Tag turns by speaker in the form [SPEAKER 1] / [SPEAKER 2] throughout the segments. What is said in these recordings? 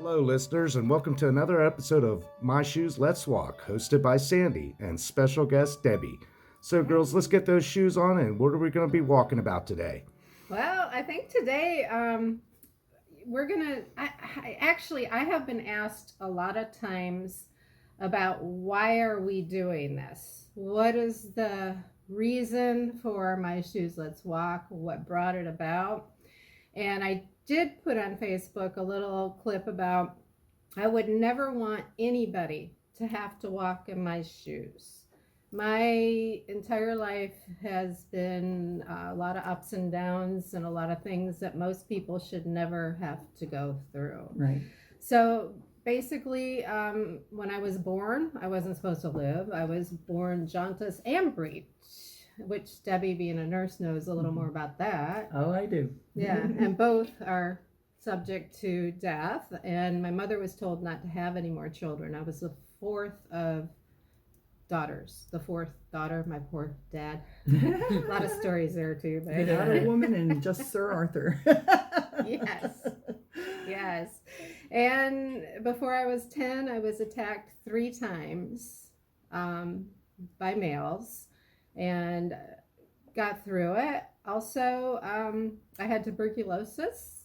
[SPEAKER 1] Hello, listeners, and welcome to another episode of My Shoes Let's Walk, hosted by Sandy and special guest Debbie. So, girls, let's get those shoes on, and what are we going to be walking about today?
[SPEAKER 2] Well, I think today we're gonna. I have been asked a lot of times about why are we doing this? What is the reason for My Shoes Let's Walk? What brought it about? And I did put on Facebook a little clip about I would never want anybody to have to walk in my shoes. My entire life has been a lot of ups and downs and a lot of things that most people should never have to go through.
[SPEAKER 3] Right.
[SPEAKER 2] So basically, when I was born, I wasn't supposed to live. I was born jaundice and breech, which Debbie, being a nurse, knows a little more about that.
[SPEAKER 3] Oh, I do.
[SPEAKER 2] Yeah, and both are subject to death. And my mother was told not to have any more children. I was the fourth of daughters, the fourth daughter of my poor dad. A lot of stories there too. But
[SPEAKER 3] Not a woman and just Sir Arthur.
[SPEAKER 2] Yes. And before I was 10, I was attacked 3 times by males and got through it. Also, I had tuberculosis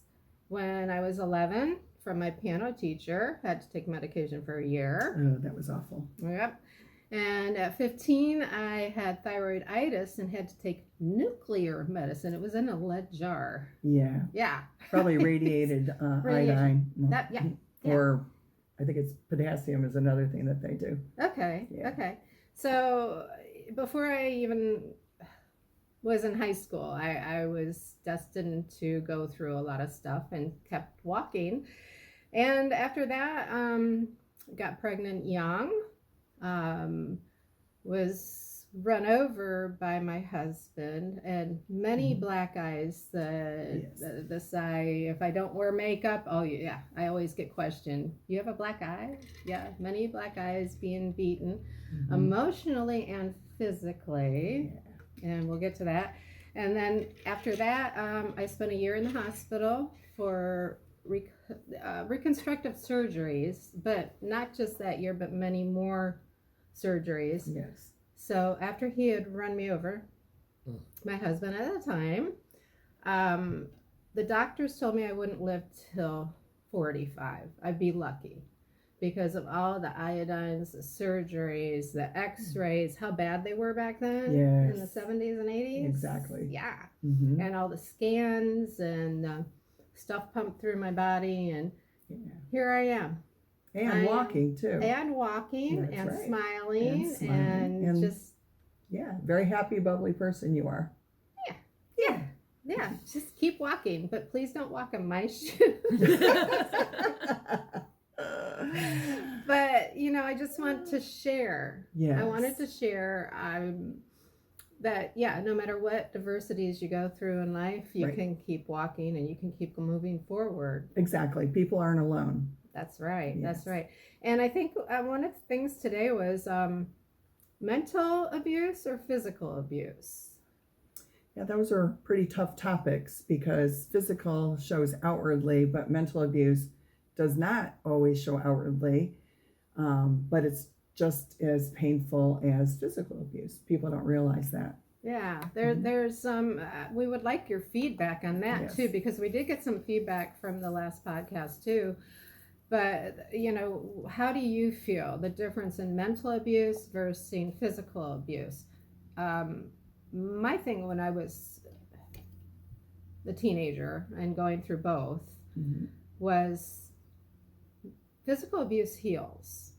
[SPEAKER 2] when I was 11 from my piano teacher. Had to take medication for a year.
[SPEAKER 3] Oh, that was awful.
[SPEAKER 2] Yep. And at 15, I had thyroiditis and had to take nuclear medicine. It was in a lead jar.
[SPEAKER 3] Yeah.
[SPEAKER 2] Yeah.
[SPEAKER 3] Probably radiated iodine.
[SPEAKER 2] Yeah.
[SPEAKER 3] Or I think it's potassium is another thing that they do.
[SPEAKER 2] Okay.
[SPEAKER 3] Yeah.
[SPEAKER 2] Okay. So before I even was in high school, I was destined to go through a lot of stuff and kept walking. And after that, got pregnant young. Was run over by my husband, and many black eyes. The sigh. If I don't wear makeup, oh yeah, I always get questioned. You have a black eye? Yeah, many black eyes, being beaten emotionally and physically, and we'll get to that. And then after that, I spent a year in the hospital for reconstructive surgeries, but not just that year, but many more surgeries.
[SPEAKER 3] Yes.
[SPEAKER 2] So after he had run me over, my husband at the time, the doctors told me I wouldn't live till 45. I'd be lucky because of all the iodines, the surgeries, the x-rays, how bad they were back then in the 70s and 80s.
[SPEAKER 3] Exactly.
[SPEAKER 2] Yeah.
[SPEAKER 3] Mm-hmm.
[SPEAKER 2] And all the scans and stuff pumped through my body, and here I am.
[SPEAKER 3] And walking too.
[SPEAKER 2] And walking. That's and right. Smiling and just
[SPEAKER 3] very happy, bubbly person you are.
[SPEAKER 2] Yeah. Just keep walking, but please don't walk in my shoes. But I just want to share.
[SPEAKER 3] Yes.
[SPEAKER 2] I wanted to share that no matter what diversities you go through in life, you can keep walking and you can keep moving forward.
[SPEAKER 3] Exactly. People aren't alone.
[SPEAKER 2] That's right.
[SPEAKER 3] Yes.
[SPEAKER 2] That's right. And I think one of the things today was mental abuse or physical abuse.
[SPEAKER 3] Yeah, those are pretty tough topics because physical shows outwardly, but mental abuse does not always show outwardly. But it's just as painful as physical abuse. People don't realize that.
[SPEAKER 2] Yeah, there's some, we would like your feedback on that too, because we did get some feedback from the last podcast too. But, how do you feel the difference in mental abuse versus physical abuse? My thing when I was the teenager and going through both was physical abuse heals.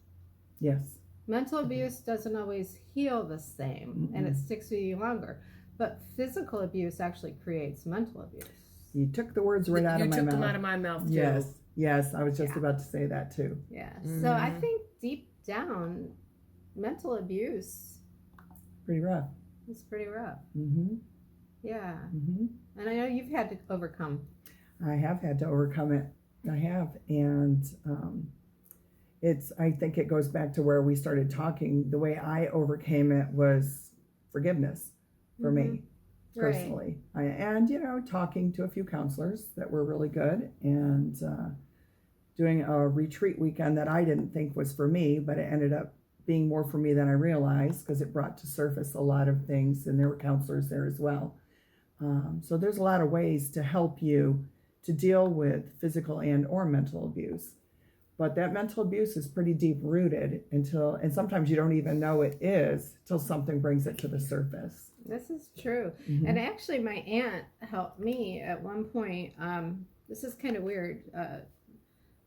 [SPEAKER 3] Yes.
[SPEAKER 2] Mental abuse doesn't always heal the same, and it sticks with you longer. But physical abuse actually creates mental abuse.
[SPEAKER 3] You took the words right out of my mouth.
[SPEAKER 4] You took them out of my mouth, too.
[SPEAKER 3] Yes, I was just about to say that, too.
[SPEAKER 2] Yeah, so I think deep down, mental abuse...
[SPEAKER 3] Pretty rough.
[SPEAKER 2] It's pretty rough.
[SPEAKER 3] Mm-hmm.
[SPEAKER 2] Yeah.
[SPEAKER 3] Mm-hmm.
[SPEAKER 2] And I know you've had to overcome.
[SPEAKER 3] I have had to overcome it. I have. And I think it goes back to where we started talking. The way I overcame it was forgiveness for me. personally. And, talking to a few counselors that were really good. And doing a retreat weekend that I didn't think was for me, but it ended up being more for me than I realized because it brought to surface a lot of things, and there were counselors there as well. So there's a lot of ways to help you to deal with physical and or mental abuse. But that mental abuse is pretty deep rooted and sometimes you don't even know it is till something brings it to the surface.
[SPEAKER 2] This is true.
[SPEAKER 3] Mhm.
[SPEAKER 2] And actually, my aunt helped me at one point. This is kind of weird.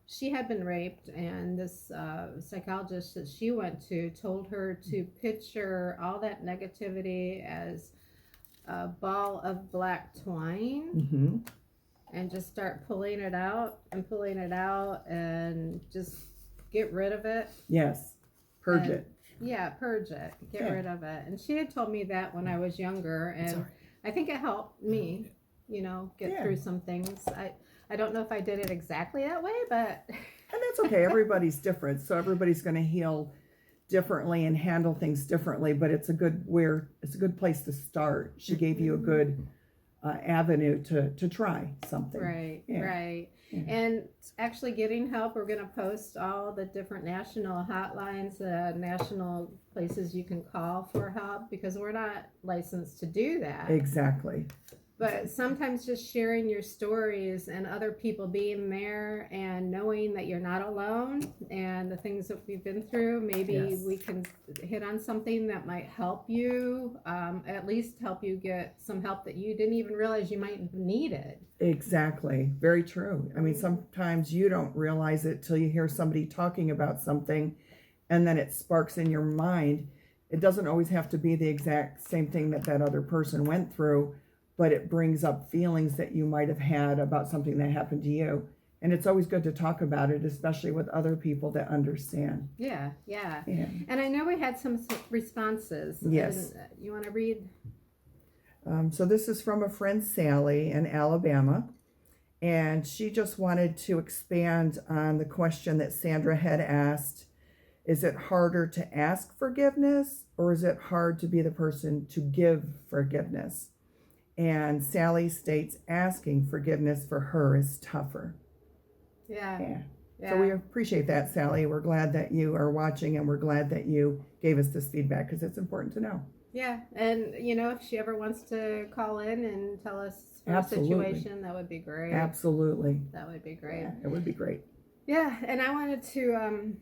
[SPEAKER 2] She had been raped, and this psychologist that she went to told her to picture all that negativity as a ball of black twine
[SPEAKER 3] Mm-hmm.
[SPEAKER 2] and just start pulling it out and just get rid of it.
[SPEAKER 3] Yes. Purge
[SPEAKER 2] And-
[SPEAKER 3] it.
[SPEAKER 2] Yeah, purge it, get
[SPEAKER 3] Yeah.
[SPEAKER 2] rid of it. And she had told me that when I was younger, and I think it helped me, get
[SPEAKER 3] Yeah.
[SPEAKER 2] through some things. I don't know if I did it exactly that way, but
[SPEAKER 3] And that's okay. Everybody's different. So everybody's going to heal differently and handle things differently, but it's a good place to start. She gave you a good avenue to try something.
[SPEAKER 2] right,
[SPEAKER 3] Yeah.
[SPEAKER 2] right.
[SPEAKER 3] Yeah.
[SPEAKER 2] And actually getting help, we're going to post all the different national hotlines, national places you can call for help, because we're not licensed to do that.
[SPEAKER 3] Exactly.
[SPEAKER 2] But sometimes just sharing your stories and other people being there and knowing that you're not alone and the things that we've been through, maybe
[SPEAKER 3] Yes.
[SPEAKER 2] we can hit on something that might help you, at least help you get some help that you didn't even realize you might have needed.
[SPEAKER 3] Exactly. Very true. I mean, sometimes you don't realize it till you hear somebody talking about something and then it sparks in your mind. It doesn't always have to be the exact same thing that other person went through, but it brings up feelings that you might have had about something that happened to you. And it's always good to talk about it, especially with other people that understand.
[SPEAKER 2] Yeah.
[SPEAKER 3] Yeah.
[SPEAKER 2] And I know we had some responses.
[SPEAKER 3] Yes.
[SPEAKER 2] And, you want to read?
[SPEAKER 3] So this is from a friend, Sally, in Alabama. And she just wanted to expand on the question that Sandra had asked. Is it harder to ask forgiveness, or is it hard to be the person to give forgiveness? And Sally states asking forgiveness for her is tougher.
[SPEAKER 2] Yeah.
[SPEAKER 3] So we appreciate that, Sally. We're glad that you are watching, and we're glad that you gave us this feedback because it's important to know.
[SPEAKER 2] Yeah, and if she ever wants to call in and tell us her
[SPEAKER 3] Absolutely.
[SPEAKER 2] situation, that would be great.
[SPEAKER 3] Absolutely.
[SPEAKER 2] That would be great.
[SPEAKER 3] Yeah, it would be great.
[SPEAKER 2] Yeah, and I wanted to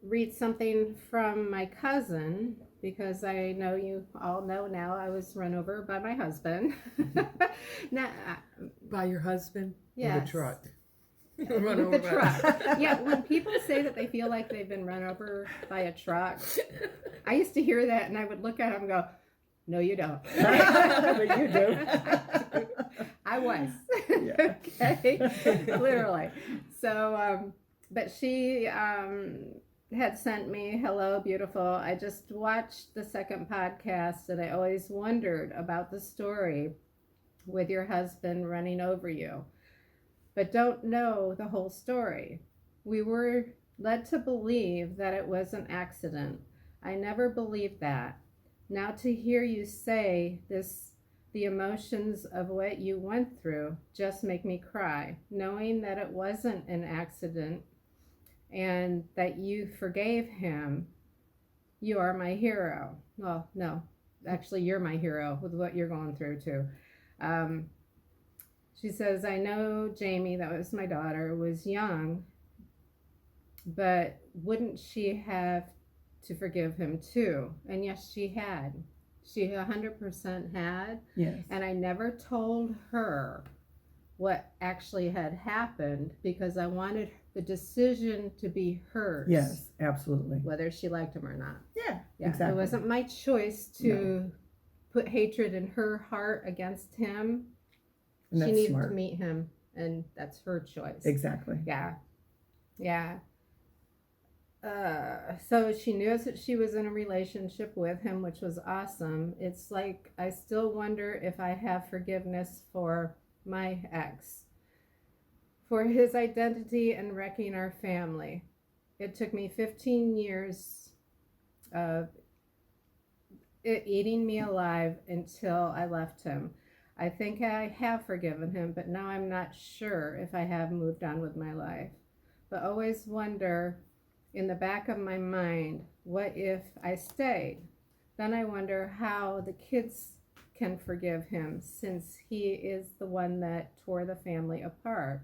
[SPEAKER 2] read something from my cousin, because I know you all know now I was run over by my husband. Now,
[SPEAKER 4] By your husband?
[SPEAKER 2] yes.
[SPEAKER 4] Or the truck?
[SPEAKER 2] Run over the truck. Yeah, when people say that they feel like they've been run over by a truck, I used to hear that and I would look at him and go, no, you don't.
[SPEAKER 3] But you do.
[SPEAKER 2] I was.
[SPEAKER 3] Yeah.
[SPEAKER 2] Okay. Literally. So, but she had sent me, hello, beautiful. I just watched the second podcast and I always wondered about the story with your husband running over you, but don't know the whole story. We were led to believe that it was an accident. I never believed that. Now to hear you say this, the emotions of what you went through just make me cry, knowing that it wasn't an accident and that you forgave him. You are my hero. Well, no, actually you're my hero with what you're going through too. She says, I know Jamie, that was my daughter, was young, but wouldn't she have to forgive him too? And yes, she had. She 100% had.
[SPEAKER 3] Yes.
[SPEAKER 2] And I never told her what actually had happened because I wanted the decision to be hers.
[SPEAKER 3] Yes, absolutely.
[SPEAKER 2] Whether she liked him or not.
[SPEAKER 3] Yeah,
[SPEAKER 2] Yeah,
[SPEAKER 3] exactly.
[SPEAKER 2] It wasn't my choice to put hatred in her heart against him.
[SPEAKER 3] And
[SPEAKER 2] She
[SPEAKER 3] that's
[SPEAKER 2] needed
[SPEAKER 3] smart.
[SPEAKER 2] to meet him, and that's her choice.
[SPEAKER 3] Exactly.
[SPEAKER 2] Yeah. So she knows that she was in a relationship with him, which was awesome. It's like I still wonder if I have forgiveness for my ex, for his identity and wrecking our family. It took me 15 years of it eating me alive until I left him. I think I have forgiven him, but now I'm not sure if I have moved on with my life. But always wonder in the back of my mind, what if I stayed? Then I wonder how the kids can forgive him since he is the one that tore the family apart.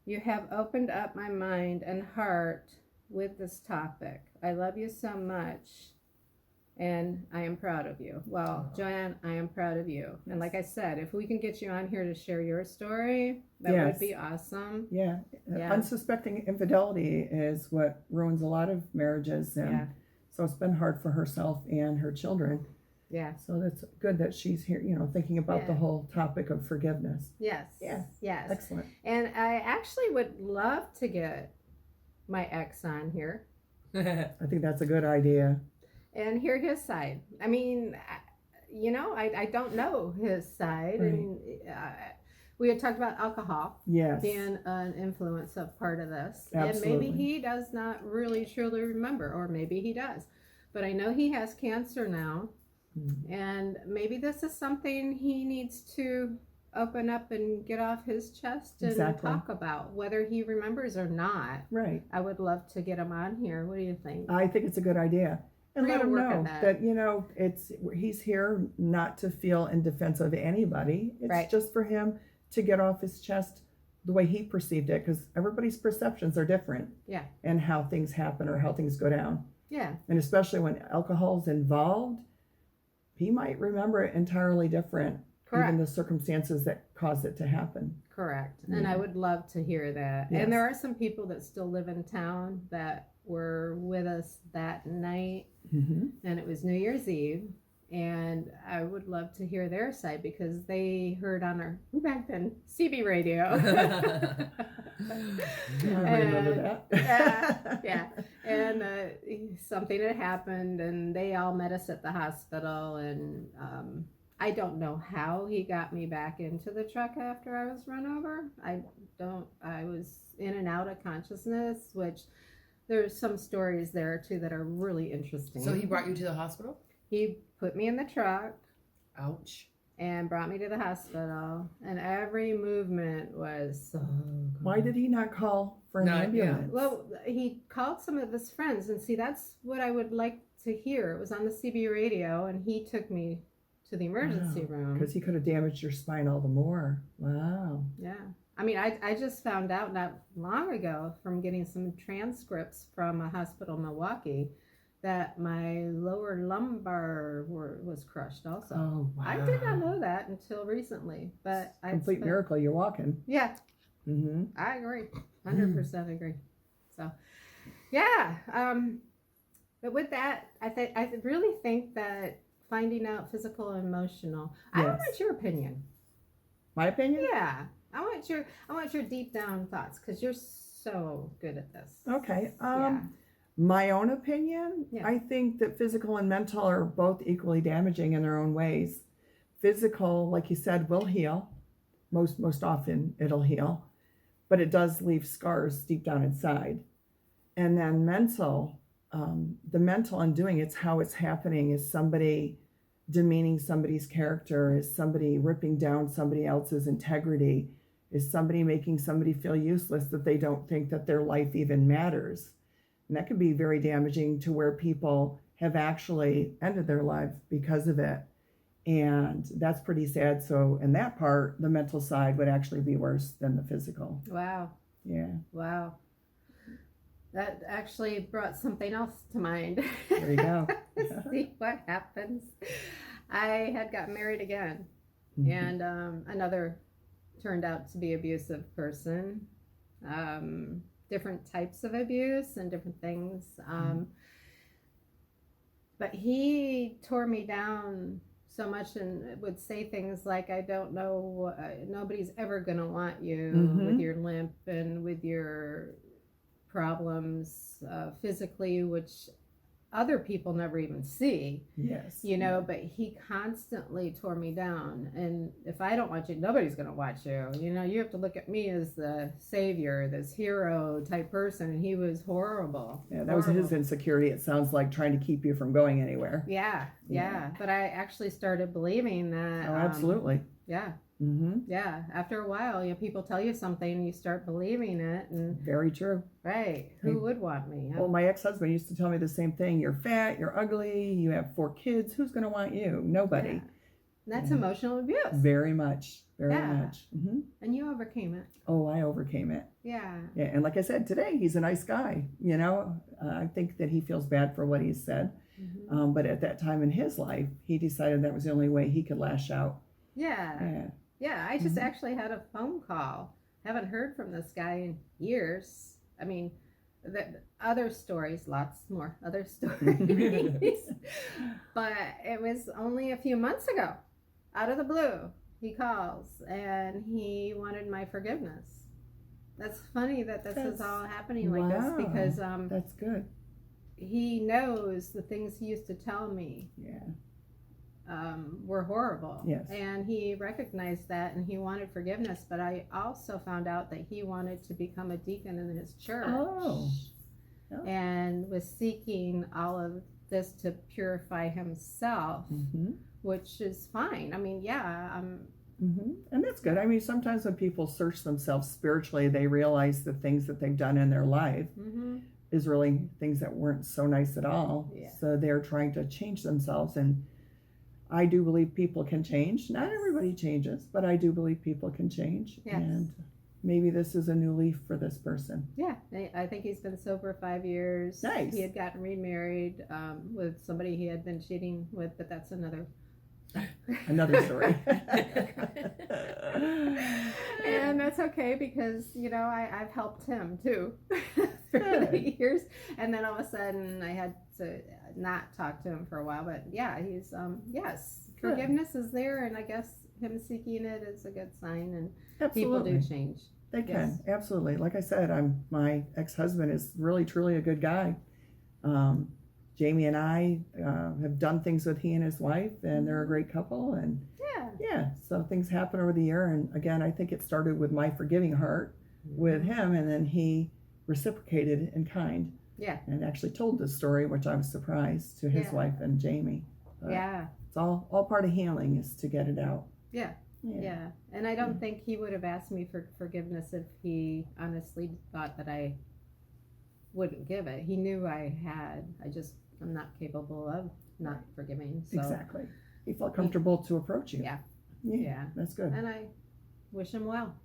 [SPEAKER 2] You have opened up my mind and heart with this topic. I love you so much, and I am proud of you. Well, Joanne, I am proud of you. And like I said, if we can get you on here to share your story, that
[SPEAKER 3] Yes.
[SPEAKER 2] would be awesome.
[SPEAKER 3] Yeah.
[SPEAKER 2] Yeah.
[SPEAKER 3] Unsuspecting infidelity is what ruins a lot of marriages. And
[SPEAKER 2] Yeah.
[SPEAKER 3] so it's been hard for herself and her children.
[SPEAKER 2] Yeah.
[SPEAKER 3] So that's good that she's here, thinking about the
[SPEAKER 2] Yeah.
[SPEAKER 3] whole topic of forgiveness.
[SPEAKER 2] Yes.
[SPEAKER 3] Yeah.
[SPEAKER 2] Yes.
[SPEAKER 3] Excellent.
[SPEAKER 2] And I actually would love to get my ex on here
[SPEAKER 3] I think that's a good idea.
[SPEAKER 2] and hear his side. I mean, I don't know his side.
[SPEAKER 3] Right.
[SPEAKER 2] And we had talked about alcohol
[SPEAKER 3] Yes.
[SPEAKER 2] being an influence of part of this.
[SPEAKER 3] Absolutely.
[SPEAKER 2] And maybe he does not really truly remember, or maybe he does. But I know he has cancer now. And maybe this is something he needs to open up and get off his chest and
[SPEAKER 3] Exactly.
[SPEAKER 2] talk about, whether he remembers or not.
[SPEAKER 3] Right.
[SPEAKER 2] I would love to get him on here. What do you think?
[SPEAKER 3] I think it's a good idea. And
[SPEAKER 2] We're
[SPEAKER 3] let
[SPEAKER 2] gonna
[SPEAKER 3] him
[SPEAKER 2] work on
[SPEAKER 3] know
[SPEAKER 2] that.
[SPEAKER 3] he's here not to feel in defense of anybody. It's
[SPEAKER 2] Right.
[SPEAKER 3] just for him to get off his chest the way he perceived it, because everybody's perceptions are different.
[SPEAKER 2] Yeah.
[SPEAKER 3] And how things happen or how things go down.
[SPEAKER 2] Yeah.
[SPEAKER 3] And especially when alcohol's involved, he might remember it entirely different.
[SPEAKER 2] Correct.
[SPEAKER 3] Even the circumstances that caused it to happen.
[SPEAKER 2] Correct. And
[SPEAKER 3] Yeah.
[SPEAKER 2] I would love to hear that.
[SPEAKER 3] Yes.
[SPEAKER 2] And there are some people that still live in town that were with us that night,
[SPEAKER 3] Mm-hmm.
[SPEAKER 2] and it was New Year's Eve. And I would love to hear their side because they heard on our back then CB radio.
[SPEAKER 3] I remember that.
[SPEAKER 2] yeah. And something had happened, and they all met us at the hospital. And I don't know how he got me back into the truck after I was run over. I was in and out of consciousness, which there's some stories there too that are really interesting.
[SPEAKER 4] So he brought you to the hospital?
[SPEAKER 2] He put me in the truck
[SPEAKER 4] Ouch.
[SPEAKER 2] and brought me to the hospital, and every movement was so good.
[SPEAKER 3] Why did he not call for an
[SPEAKER 4] Not- yeah.
[SPEAKER 3] ambulance?
[SPEAKER 2] Well, he called some of his friends, and see, that's what I would like to hear. It was on the CB radio, and he took me to the emergency room.
[SPEAKER 3] Because he could have damaged your spine all the more. Wow.
[SPEAKER 2] Yeah. I mean, I just found out not long ago from getting some transcripts from a hospital in Milwaukee that my lower lumbar was crushed also.
[SPEAKER 3] Oh, wow.
[SPEAKER 2] I did not know that until recently, but
[SPEAKER 3] Complete miracle. You're walking.
[SPEAKER 2] Yeah,
[SPEAKER 3] Mm-hmm.
[SPEAKER 2] I agree. 100% agree. So, yeah. But with that, I really think that finding out physical and emotional. I
[SPEAKER 3] Yes.
[SPEAKER 2] want your opinion.
[SPEAKER 3] My opinion?
[SPEAKER 2] Yeah, I want your deep down thoughts because you're so good at this.
[SPEAKER 3] Okay.
[SPEAKER 2] Yeah.
[SPEAKER 3] My own opinion,
[SPEAKER 2] Yeah.
[SPEAKER 3] I think that physical and mental are both equally damaging in their own ways. Physical, like you said, will heal. Most often it'll heal, but it does leave scars deep down inside. And then mental, the mental undoing, it's how it's happening. Is somebody demeaning somebody's character? Is somebody ripping down somebody else's integrity? Is somebody making somebody feel useless, that they don't think that their life even matters? And that can be very damaging to where people have actually ended their life because of it. And that's pretty sad. So in that part, the mental side would actually be worse than the physical.
[SPEAKER 2] Wow.
[SPEAKER 3] Yeah.
[SPEAKER 2] Wow. That actually brought something else to mind.
[SPEAKER 3] There you go.
[SPEAKER 2] See what happens. I had got married again,
[SPEAKER 3] Mhm.
[SPEAKER 2] and another turned out to be abusive person. Different types of abuse and different things. But he tore me down so much and would say things like, I don't know, nobody's ever going to want you
[SPEAKER 3] Mhm.
[SPEAKER 2] with your limp and with your problems physically, which other people never even see,
[SPEAKER 3] Yes.
[SPEAKER 2] but he constantly tore me down. And if I don't want you, nobody's going to watch you. You have to look at me as the savior, this hero type person. And he was horrible.
[SPEAKER 3] Yeah, that was his
[SPEAKER 2] Horrible.
[SPEAKER 3] insecurity, it sounds like, trying to keep you from going anywhere.
[SPEAKER 2] Yeah. But I actually started believing that.
[SPEAKER 3] Oh, absolutely.
[SPEAKER 2] Yeah.
[SPEAKER 3] Mm-hmm.
[SPEAKER 2] Yeah. After a while, people tell you something and you start believing it. And
[SPEAKER 3] Very true.
[SPEAKER 2] right. Who would want me?
[SPEAKER 3] Well, my ex-husband used to tell me the same thing. You're fat, you're ugly, you have 4 kids. Who's going to want you? Nobody.
[SPEAKER 2] Yeah. That's
[SPEAKER 3] Yeah.
[SPEAKER 2] emotional abuse.
[SPEAKER 3] Very much. Very
[SPEAKER 2] Yeah.
[SPEAKER 3] much. Mm-hmm.
[SPEAKER 2] And you overcame it.
[SPEAKER 3] Oh, I overcame it.
[SPEAKER 2] Yeah.
[SPEAKER 3] Yeah, and like I said, today he's a nice guy. I think that he feels bad for what he said.
[SPEAKER 2] Mhm.
[SPEAKER 3] But at that time in his life, he decided that was the only way he could lash out.
[SPEAKER 2] Yeah.
[SPEAKER 3] Yeah.
[SPEAKER 2] Yeah. I just
[SPEAKER 3] Mhm.
[SPEAKER 2] actually had a phone call. Haven't heard from this guy in years. I mean, other stories, lots more other stories. But it was only a few months ago, out of the blue, he calls and he wanted my forgiveness. That's funny that this is
[SPEAKER 3] That's-
[SPEAKER 2] all happening like this
[SPEAKER 3] wow.
[SPEAKER 2] because
[SPEAKER 3] That's good.
[SPEAKER 2] he knows the things he used to tell me
[SPEAKER 3] Yeah.
[SPEAKER 2] were horrible.
[SPEAKER 3] Yes.
[SPEAKER 2] And he recognized that and he wanted forgiveness. But I also found out that he wanted to become a deacon in his church.
[SPEAKER 3] Oh. Oh.
[SPEAKER 2] And was seeking all of this to purify himself,
[SPEAKER 3] Mm-hmm.
[SPEAKER 2] which is fine. I mean, yeah,
[SPEAKER 3] Mm-hmm. And that's good. I mean, sometimes when people search themselves spiritually, they realize the things that they've done in their life
[SPEAKER 2] mm-hmm.
[SPEAKER 3] is really things that weren't so nice at all.
[SPEAKER 2] Yeah.
[SPEAKER 3] So they're trying to change themselves. And I do believe people can change. Not everybody changes, but I do believe people can change.
[SPEAKER 2] Yes.
[SPEAKER 3] And maybe this is a new leaf for this person.
[SPEAKER 2] Yeah, I think he's been sober 5 years.
[SPEAKER 3] Nice.
[SPEAKER 2] He had gotten remarried with somebody he had been cheating with, but that's another
[SPEAKER 3] Another story.
[SPEAKER 2] And that's okay because I've helped him too through the years, and then all of a sudden I had to not talk to him for a while. But yeah, he's yes,
[SPEAKER 3] Good.
[SPEAKER 2] forgiveness is there, and I guess him seeking it is a good sign, and
[SPEAKER 3] Absolutely.
[SPEAKER 2] people do change.
[SPEAKER 3] They can,
[SPEAKER 2] Yes.
[SPEAKER 3] absolutely. Like I said, my ex-husband is really, truly a good guy. Jamie and I have done things with he and his wife, and they're a great couple. And
[SPEAKER 2] Yeah.
[SPEAKER 3] so things happen over the year. And again, I think it started with my forgiving heart with him, and then he reciprocated in kind.
[SPEAKER 2] Yeah.
[SPEAKER 3] And actually told this story, which I was surprised to his
[SPEAKER 2] Yeah.
[SPEAKER 3] wife and Jamie. But
[SPEAKER 2] Yeah.
[SPEAKER 3] it's all part of healing is to get it out.
[SPEAKER 2] Yeah. Yeah. And I don't think he would have asked me for forgiveness if he honestly thought that I wouldn't give it. He knew I had. I'm not capable of not forgiving. So.
[SPEAKER 3] Exactly. He felt comfortable to approach you.
[SPEAKER 2] Yeah.
[SPEAKER 3] Yeah.
[SPEAKER 2] Yeah.
[SPEAKER 3] That's good.
[SPEAKER 2] And I wish him well.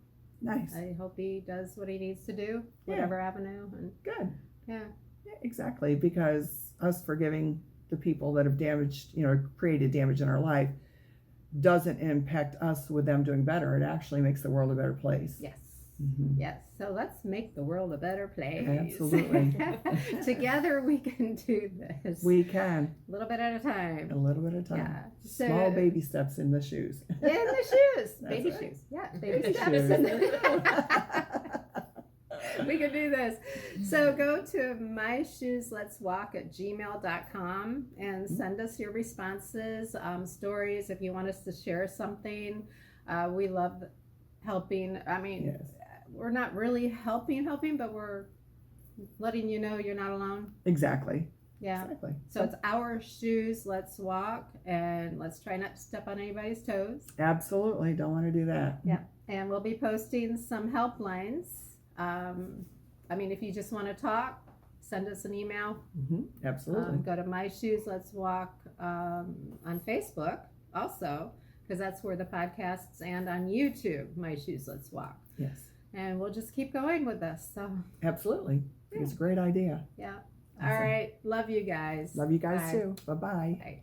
[SPEAKER 3] Nice.
[SPEAKER 2] I hope he does what he needs to do,
[SPEAKER 3] Yeah.
[SPEAKER 2] whatever avenue. And
[SPEAKER 3] Good.
[SPEAKER 2] yeah.
[SPEAKER 3] Yeah, exactly. Because us forgiving the people that have damaged, created damage in our life doesn't impact us with them doing better. It actually makes the world a better place.
[SPEAKER 2] Yes.
[SPEAKER 3] Mm-hmm.
[SPEAKER 2] Yes. So let's make the world a better place.
[SPEAKER 3] Absolutely.
[SPEAKER 2] Together we can do this.
[SPEAKER 3] We can.
[SPEAKER 2] A little bit at a time.
[SPEAKER 3] A little bit at a time.
[SPEAKER 2] Yeah. So,
[SPEAKER 3] Small baby steps in the shoes.
[SPEAKER 2] Yeah, in the shoes.
[SPEAKER 3] That's
[SPEAKER 2] Baby
[SPEAKER 3] right.
[SPEAKER 2] shoes. Yeah, baby
[SPEAKER 3] Baby
[SPEAKER 2] steps.
[SPEAKER 3] shoes.
[SPEAKER 2] In we can do this. So go to myshoesletswalk@gmail.com and send us your responses, stories. If you want us to share something, we love helping. I mean,
[SPEAKER 3] Yes.
[SPEAKER 2] we're not really helping, but we're letting you know you're not alone.
[SPEAKER 3] Exactly.
[SPEAKER 2] Yeah.
[SPEAKER 3] Exactly.
[SPEAKER 2] So it's our shoes, let's walk, and let's try not to step on anybody's toes.
[SPEAKER 3] Absolutely. Don't want to do that.
[SPEAKER 2] Yeah. And we'll be posting some helplines. If you just want to talk, send us an email.
[SPEAKER 3] Mm-hmm. Absolutely.
[SPEAKER 2] Go to My Shoes Let's Walk on Facebook also, because that's where the podcasts, and on YouTube, My Shoes Let's Walk.
[SPEAKER 3] Yes.
[SPEAKER 2] And we'll just keep going with this. So,
[SPEAKER 3] Absolutely. It's a great idea.
[SPEAKER 2] yeah.
[SPEAKER 3] Awesome.
[SPEAKER 2] All right. Love you guys.
[SPEAKER 3] Love you guys
[SPEAKER 2] Bye.
[SPEAKER 3] too. Bye-bye.
[SPEAKER 2] Bye.